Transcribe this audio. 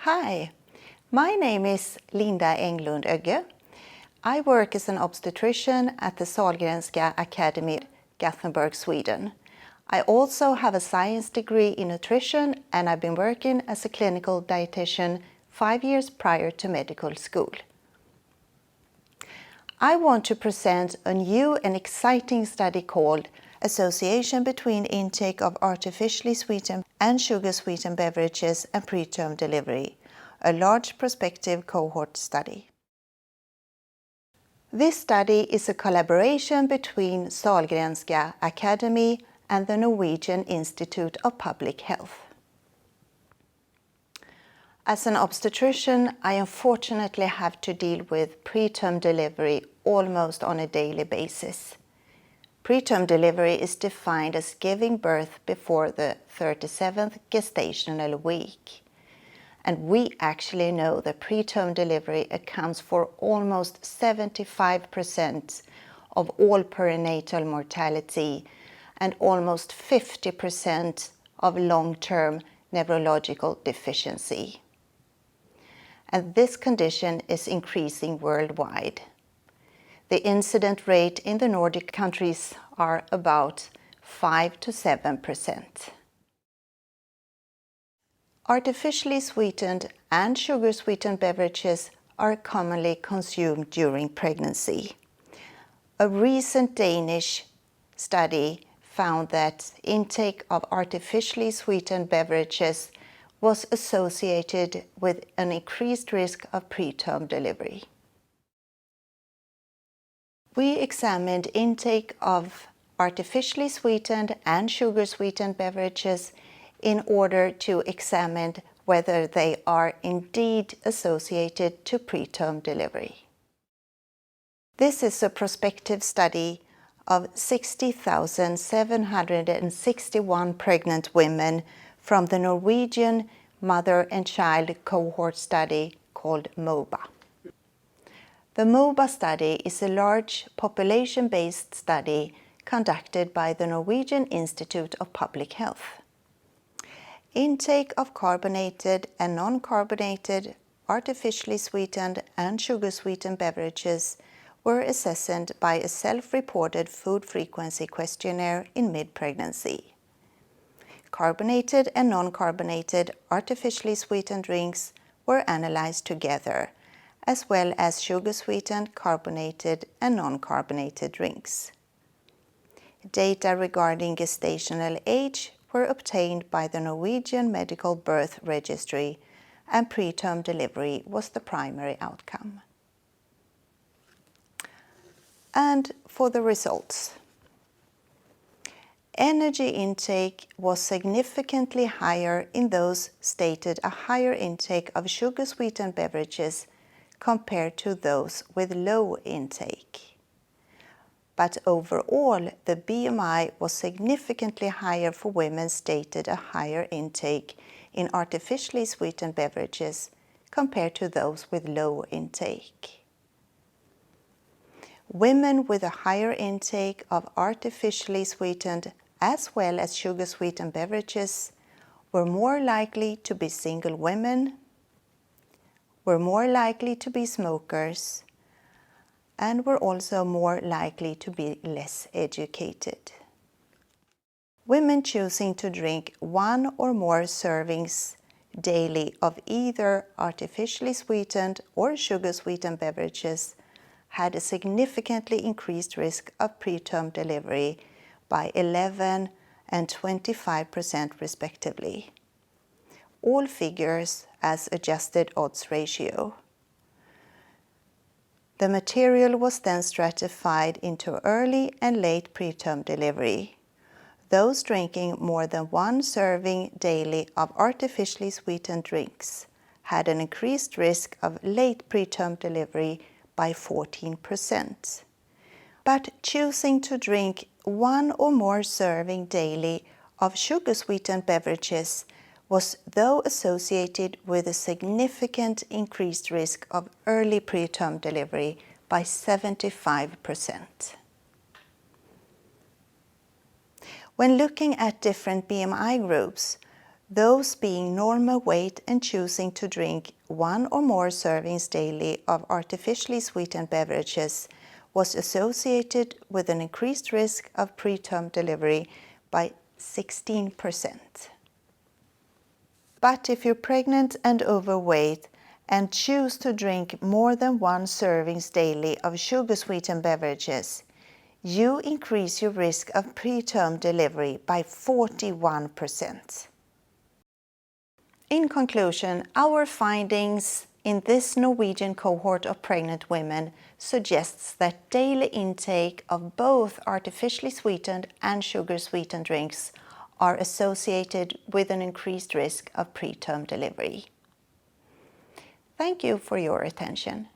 Hi, my name is Linda Englund-Ögge. I work as an obstetrician at the Sahlgrenska Academy, Gothenburg, Sweden. I also have a science degree in nutrition and I've been working as a clinical dietitian 5 years prior to medical school. I want to present a new and exciting study called Association between intake of artificially sweetened and sugar-sweetened beverages and preterm delivery, a large prospective cohort study. This study is a collaboration between Sahlgrenska Academy and the Norwegian Institute of Public Health. As an obstetrician, I unfortunately have to deal with preterm delivery almost on a daily basis. Preterm delivery is defined as giving birth before the 37th gestational week. And we actually know that preterm delivery accounts for almost 75% of all perinatal mortality and almost 50% of long-term neurological deficiency. And this condition is increasing worldwide. The incident rate in the Nordic countries are about 5 to 7%. Artificially sweetened and sugar-sweetened beverages are commonly consumed during pregnancy. A recent Danish study found that intake of artificially sweetened beverages was associated with an increased risk of preterm delivery. We examined intake of artificially sweetened and sugar-sweetened beverages in order to examine whether they are indeed associated to preterm delivery. This is a prospective study of 60,761 pregnant women from the Norwegian Mother and Child Cohort Study called MOBA. The MOBA study is a large population-based study conducted by the Norwegian Institute of Public Health. Intake of carbonated and non-carbonated, artificially sweetened and sugar-sweetened beverages were assessed by a self-reported food frequency questionnaire in mid-pregnancy. Carbonated and non-carbonated artificially sweetened drinks were analyzed together, as well as sugar-sweetened, carbonated and non-carbonated drinks. Data regarding gestational age were obtained by the Norwegian Medical Birth Registry, and preterm delivery was the primary outcome. And for the results. Energy intake was significantly higher in those stated a higher intake of sugar-sweetened beverages compared to those with low intake. But overall, the BMI was significantly higher for women stated a higher intake in artificially sweetened beverages compared to those with low intake. Women with a higher intake of artificially sweetened as well as sugar-sweetened beverages were more likely to be single women, were more likely to be smokers, and were also more likely to be less educated. Women choosing to drink 1 or more servings daily of either artificially sweetened or sugar-sweetened beverages had a significantly increased risk of preterm delivery by 11% and 25% respectively. All figures as adjusted odds ratio. The material was then stratified into early and late preterm delivery. Those drinking more than 1 serving daily of artificially sweetened drinks had an increased risk of late preterm delivery by 14%. But choosing to drink 1 or more serving daily of sugar-sweetened beverages was though associated with a significant increased risk of early preterm delivery by 75%. When looking at different BMI groups, those being normal weight and choosing to drink 1 or more servings daily of artificially sweetened beverages was associated with an increased risk of preterm delivery by 16%. But if you're pregnant and overweight and choose to drink more than 1 servings daily of sugar-sweetened beverages, you increase your risk of preterm delivery by 41%. In conclusion, our findings in this Norwegian cohort of pregnant women suggests that daily intake of both artificially sweetened and sugar-sweetened drinks are associated with an increased risk of preterm delivery. Thank you for your attention.